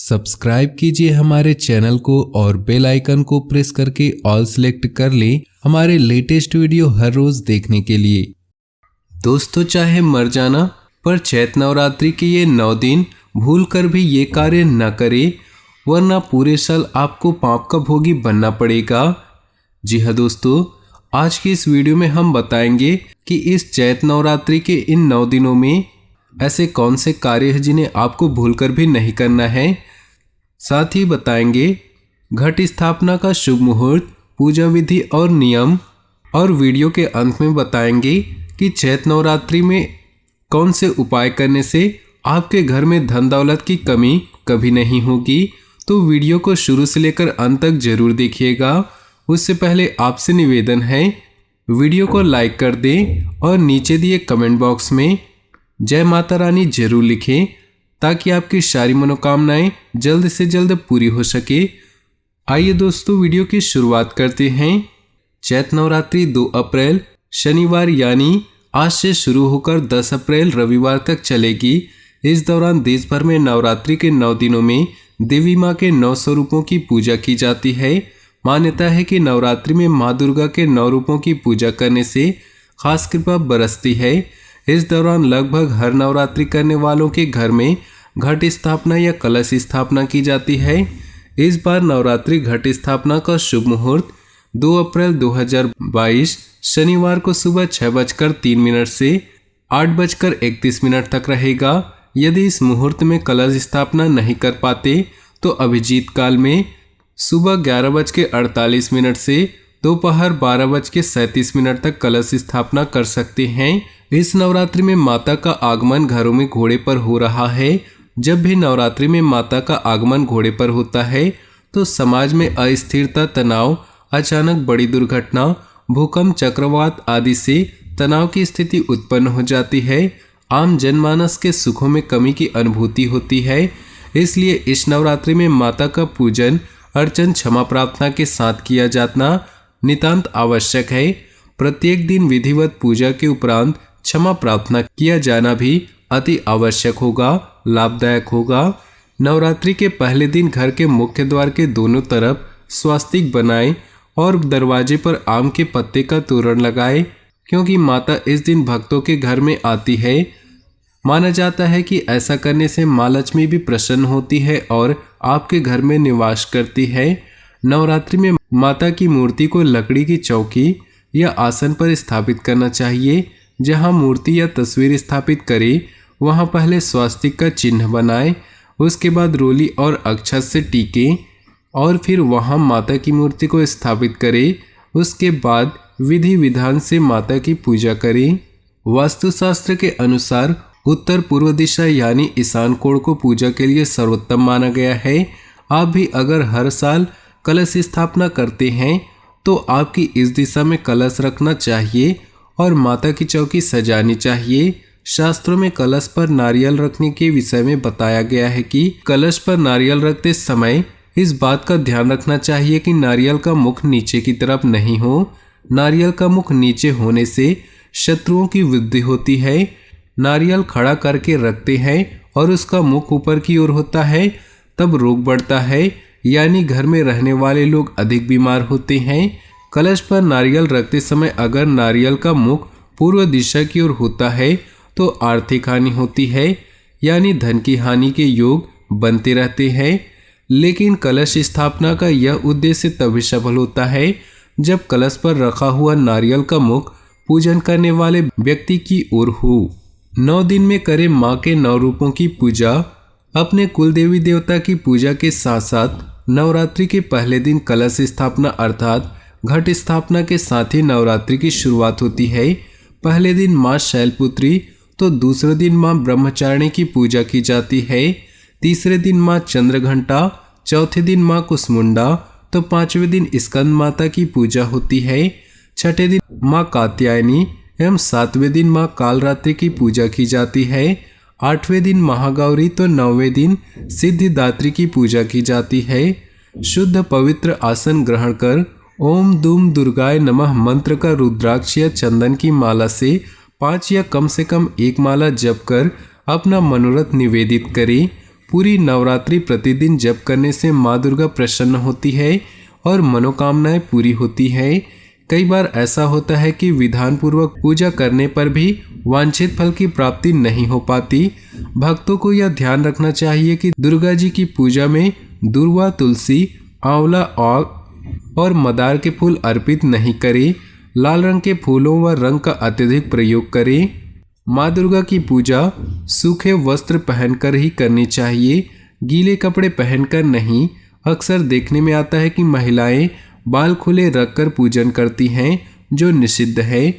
Subscribe कीजिए हमारे channel को और बेल आइकन को प्रेस करके ऑल सेलेक्ट कर लें हमारे लेटेस्ट वीडियो हर रोज देखने के लिए। दोस्तों, चाहे मर जाना पर चैत्र नवरात्रि के ये 9 दिन भूल कर भी ये कार्य न करें, वरना पूरे साल आपको पाप का भोगी बनना पड़ेगा। जी हाँ दोस्तों, आज की इस वीडियो में हम बताएंगे कि इस चैत्र नवरात्रि के इन 9 दिनों में ऐसे कौन से कार्य हैं जिन्हें आपको भूलकर भी नहीं करना है। साथ ही बताएंगे घट स्थापना का शुभ मुहूर्त, पूजा विधि और नियम, और वीडियो के अंत में बताएंगे कि चैत्र नवरात्रि में कौन से उपाय करने से आपके घर में धन दौलत की कमी कभी नहीं होगी। तो वीडियो को शुरू से लेकर अंत तक जरूर देखिएगा। उससे पहले आपसे निवेदन है, वीडियो को लाइक कर दें और नीचे दिए कमेंट बॉक्स में जय माता रानी जरूर लिखें ताकि आपकी सारी मनोकामनाएं जल्द से जल्द पूरी हो सके। आइए दोस्तों, वीडियो की शुरुआत करते हैं। चैत्र नवरात्रि 2 अप्रैल शनिवार यानी आज से शुरू होकर 10 अप्रैल रविवार तक चलेगी। इस दौरान देश भर में नवरात्रि के 9 दिनों में देवी माँ के 9 स्वरूपों की पूजा की जाती है। मान्यता है कि नवरात्रि में माँ दुर्गा के 9 रूपों की पूजा करने से खास कृपा बरसती है। इस दौरान लगभग हर नवरात्रि करने वालों के घर में घट स्थापना या कलश स्थापना की जाती है। इस बार नवरात्रि घट स्थापना का शुभ मुहूर्त 2 अप्रैल 2022 शनिवार को सुबह 6:03 से 8:31 तक रहेगा। यदि इस मुहूर्त में कलश स्थापना नहीं कर पाते तो अभिजीत काल में सुबह 11:48 से दोपहर 12:37 तक कलश स्थापना कर सकते हैं। इस नवरात्रि में माता का आगमन घरों में घोड़े पर हो रहा है। जब भी नवरात्रि में माता का आगमन घोड़े पर होता है तो समाज में अस्थिरता, तनाव, अचानक बड़ी दुर्घटना, भूकंप, चक्रवात आदि से तनाव की स्थिति उत्पन्न हो जाती है। आम जनमानस के सुखों में कमी की अनुभूति होती है। इसलिए इस नवरात्रि में माता का पूजन अर्चन क्षमा प्रार्थना के साथ किया जाना नितांत आवश्यक है। प्रत्येक दिन विधिवत पूजा के उपरांत क्षमा प्रार्थना किया जाना भी अति आवश्यक होगा, लाभदायक होगा। नवरात्रि के पहले दिन घर के मुख्य द्वार के दोनों तरफ स्वास्तिक बनाएं और दरवाजे पर आम के पत्ते का तोरण लगाएं, क्योंकि माता इस दिन भक्तों के घर में आती है। माना जाता है कि ऐसा करने से माँ लक्ष्मी भी प्रसन्न होती है और आपके घर में निवास करती है। नवरात्रि में माता की मूर्ति को लकड़ी की चौकी या आसन पर स्थापित करना चाहिए। जहां मूर्ति या तस्वीर स्थापित करें वहां पहले स्वास्तिक का चिन्ह बनाएं, उसके बाद रोली और अक्षत से टीकें और फिर वहां माता की मूर्ति को स्थापित करें। उसके बाद विधि विधान से माता की पूजा करें। वास्तुशास्त्र के अनुसार उत्तर पूर्व दिशा यानी ईशान कोण को पूजा के लिए सर्वोत्तम माना गया है। आप भी अगर हर साल कलश स्थापना करते हैं तो आपकी इस दिशा में कलश रखना चाहिए और माता की चौकी सजानी चाहिए। शास्त्रों में कलश पर नारियल रखने के विषय में बताया गया है कि कलश पर नारियल रखते समय इस बात का ध्यान रखना चाहिए कि नारियल का मुख नीचे की तरफ नहीं हो। नारियल का मुख नीचे होने से शत्रुओं की वृद्धि होती है। नारियल खड़ा करके रखते हैं और उसका मुख ऊपर की ओर होता है तब रोग बढ़ता है, यानी घर में रहने वाले लोग अधिक बीमार होते हैं। कलश पर नारियल रखते समय अगर नारियल का मुख पूर्व दिशा की ओर होता है तो आर्थिक हानि होती है, यानी धन की हानि के योग बनते रहते हैं। लेकिन कलश स्थापना का यह उद्देश्य तभी सफल होता है जब कलश पर रखा हुआ नारियल का मुख पूजन करने वाले व्यक्ति की ओर हो। 9 दिन में करें माँ के 9 रूपों की पूजा। अपने कुल देवी देवता की पूजा के साथ साथ नवरात्रि के पहले दिन कलश स्थापना अर्थात घट स्थापना के साथ ही नवरात्रि की शुरुआत होती है। पहले दिन माँ शैलपुत्री तो दूसरे दिन माँ ब्रह्मचारिणी की पूजा की जाती है। तीसरे दिन माँ चंद्रघंटा, चौथे दिन माँ कुसमुंडा तो 5वें दिन स्कंद माता की पूजा होती है। छठे दिन माँ कात्यायनी एवं 7वें दिन माँ कालरात्रि की पूजा की जाती है। 8वें दिन महागौरी तो 9वें दिन सिद्धिदात्री की पूजा की जाती है। शुद्ध पवित्र आसन ग्रहण कर ओम दुम दुर्गाय नमः मंत्र का रुद्राक्ष या चंदन की माला से 5 या कम से कम 1 माला जप कर अपना मनोरथ निवेदित करें। पूरी नवरात्रि प्रतिदिन जप करने से माँ दुर्गा प्रसन्न होती है और मनोकामनाएं पूरी होती है। कई बार ऐसा होता है कि विधान पूर्वक पूजा करने पर भी वांछित फल की प्राप्ति नहीं हो पाती। भक्तों को यह ध्यान रखना चाहिए कि दुर्गा जी की पूजा में दूर्वा, तुलसी, आंवला और मदार के फूल अर्पित नहीं करें। लाल रंग के फूलों व रंग का अत्यधिक प्रयोग करें। माँ दुर्गा की पूजा सूखे वस्त्र पहनकर ही करनी चाहिए, गीले कपड़े पहनकर नहीं। अक्सर देखने में आता है कि महिलाएं बाल खुले रखकर पूजन करती हैं, जो निषिद्ध है।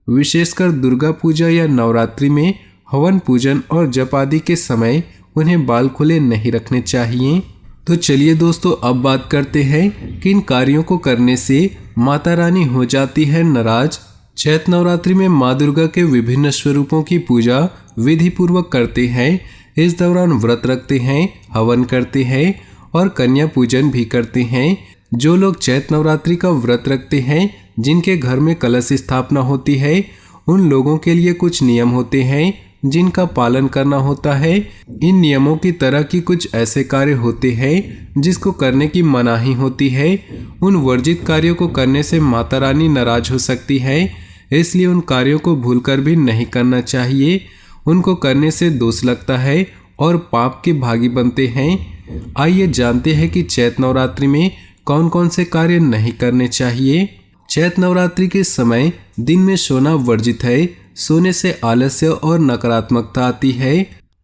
विशेषकर दुर्गा पूजा या नवरात्रि में हवन पूजन और जप आदि के समय उन्हें बाल खुले नहीं रखने चाहिए। तो चलिए दोस्तों, अब बात करते हैं किन कार्यों को करने से माता रानी हो जाती है नाराज। चैत्र नवरात्रि में माँ दुर्गा के विभिन्न स्वरूपों की पूजा विधि पूर्वक करते हैं। इस दौरान व्रत रखते हैं, हवन करते हैं और कन्या पूजन भी करते हैं। जो लोग चैत्र नवरात्रि का व्रत रखते हैं, जिनके घर में कलश स्थापना होती है, उन लोगों के लिए कुछ नियम होते हैं जिनका पालन करना होता है। इन नियमों की तरह की कुछ ऐसे कार्य होते हैं जिसको करने की मनाही होती है। उन वर्जित कार्यों को करने से माता रानी नाराज हो सकती है, इसलिए उन कार्यों को भूलकर भी नहीं करना चाहिए। उनको करने से दोष लगता है और पाप के भागी बनते हैं। आइए जानते हैं कि चैत्र नवरात्रि में कौन कौन से कार्य नहीं करने चाहिए। चैत्र नवरात्रि के समय दिन में सोना वर्जित है। सोने से आलस्य और नकारात्मकता आती है।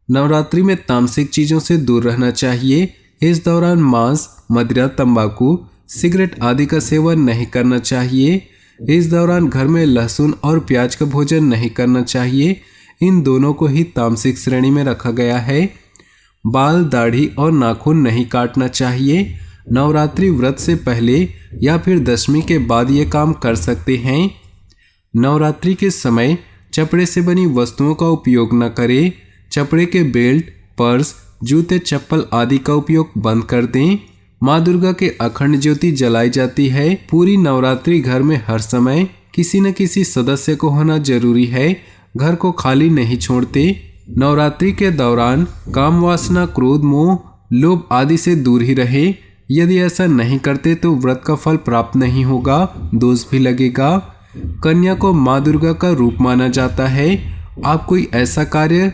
नवरात्रि में तामसिक चीजों से दूर रहना चाहिए। इस दौरान मांस, मदिरा, तंबाकू, सिगरेट आदि का सेवन नहीं करना चाहिए। इस दौरान घर में लहसुन और प्याज का भोजन नहीं करना चाहिए। इन दोनों को ही तामसिक श्रेणी में रखा गया है। बाल, दाढ़ी और नाखून नहीं काटना चाहिए। नवरात्रि व्रत से पहले या फिर दशमी के बाद ये काम कर सकते हैं। नवरात्रि के समय चपड़े से बनी वस्तुओं का उपयोग न करें। चपड़े के बेल्ट, पर्स, जूते, चप्पल आदि का उपयोग बंद कर दें। माँ दुर्गा के अखंड ज्योति जलाई जाती है। पूरी नवरात्रि घर में हर समय किसी न किसी सदस्य को होना जरूरी है। घर को खाली नहीं छोड़ते। नवरात्रि के दौरान काम वासना, क्रोध, मोह, लोभ आदि से दूर ही रहे। यदि ऐसा नहीं करते तो व्रत का फल प्राप्त नहीं होगा, दोष भी लगेगा। कन्या को माँ दुर्गा का रूप माना जाता है। आप कोई ऐसा कार्य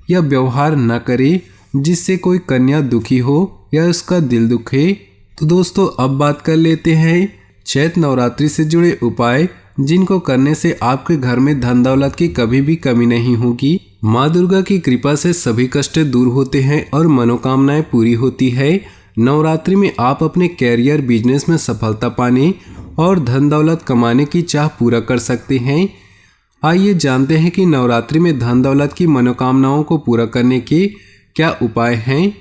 या व्यवहार न करें जिससे कोई कन्या दुखी हो या उसका दिल दुखे। तो दोस्तों, अब बात कर लेते हैं चैत्र नवरात्रि से जुड़े उपाय, जिनको करने से आपके घर में धन दौलत की कभी भी कमी नहीं होगी। माँ दुर्गा की कृपा से सभी कष्ट दूर होते हैं और मनोकामनाएं पूरी होती है। नवरात्रि में आप अपने कैरियर, बिजनेस में सफलता पाने और धन दौलत कमाने की चाह पूरा कर सकते हैं। आइए जानते हैं कि नवरात्रि में धन दौलत की मनोकामनाओं को पूरा करने के क्या उपाय हैं।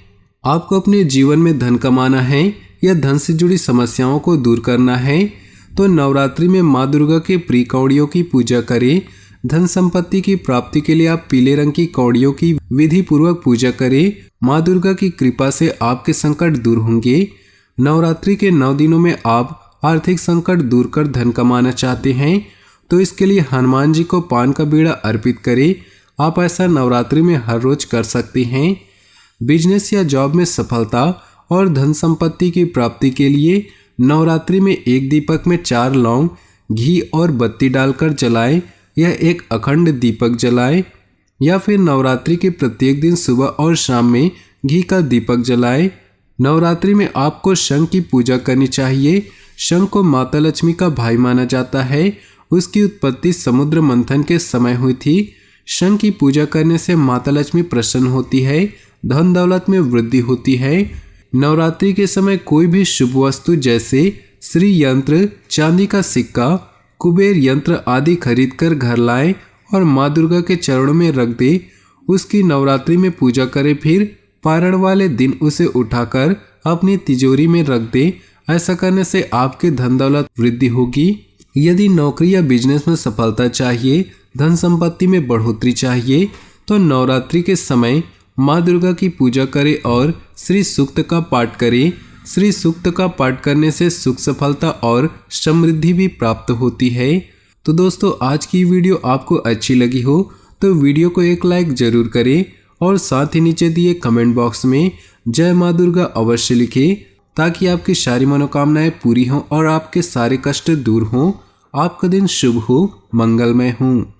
आपको अपने जीवन में धन कमाना है या धन से जुड़ी समस्याओं को दूर करना है तो नवरात्रि में माँ दुर्गा के प्रिय कौड़ियों की पूजा करें। धन संपत्ति की प्राप्ति के लिए आप पीले रंग की कौड़ियों की विधि पूर्वक पूजा करें। माँ दुर्गा की कृपा से आपके संकट दूर होंगे। नवरात्रि के 9 दिनों में आप आर्थिक संकट दूर कर धन कमाना चाहते हैं तो इसके लिए हनुमान जी को पान का बीड़ा अर्पित करें। आप ऐसा नवरात्रि में हर रोज कर सकते हैं। बिजनेस या जॉब में सफलता और धन संपत्ति की प्राप्ति के लिए नवरात्रि में एक दीपक में 4 लौंग, घी और बत्ती डालकर जलाएं। यह एक अखंड दीपक जलाएं या फिर नवरात्रि के प्रत्येक दिन सुबह और शाम में घी का दीपक जलाएं। नवरात्रि में आपको शंख की पूजा करनी चाहिए। शंख को माता लक्ष्मी का भाई माना जाता है। उसकी उत्पत्ति समुद्र मंथन के समय हुई थी। शंख की पूजा करने से माता लक्ष्मी प्रसन्न होती है, धन दौलत में वृद्धि होती है। नवरात्रि के समय कोई भी शुभ वस्तु जैसे श्री यंत्र, चांदी का सिक्का, कुबेर यंत्र आदि खरीदकर घर लाएं और माँ दुर्गा के चरणों में रख दे। उसकी नवरात्रि में पूजा करें, फिर पारण वाले दिन उसे उठाकर अपनी तिजोरी में रख दे। ऐसा करने से आपके धन दौलत वृद्धि होगी। यदि नौकरी या बिजनेस में सफलता चाहिए, धन संपत्ति में बढ़ोतरी चाहिए तो नवरात्रि के समय माँ दुर्गा की पूजा करें और श्री सूक्त का पाठ करें। श्री सूक्त का पाठ करने से सुख, सफलता और समृद्धि भी प्राप्त होती है। तो दोस्तों, आज की वीडियो आपको अच्छी लगी हो तो वीडियो को एक लाइक जरूर करें और साथ ही नीचे दिए कमेंट बॉक्स में जय माँ दुर्गा अवश्य लिखें ताकि आपकी सारी मनोकामनाएं पूरी हों और आपके सारे कष्ट दूर हों। आपका दिन शुभ हो, मंगलमय हो।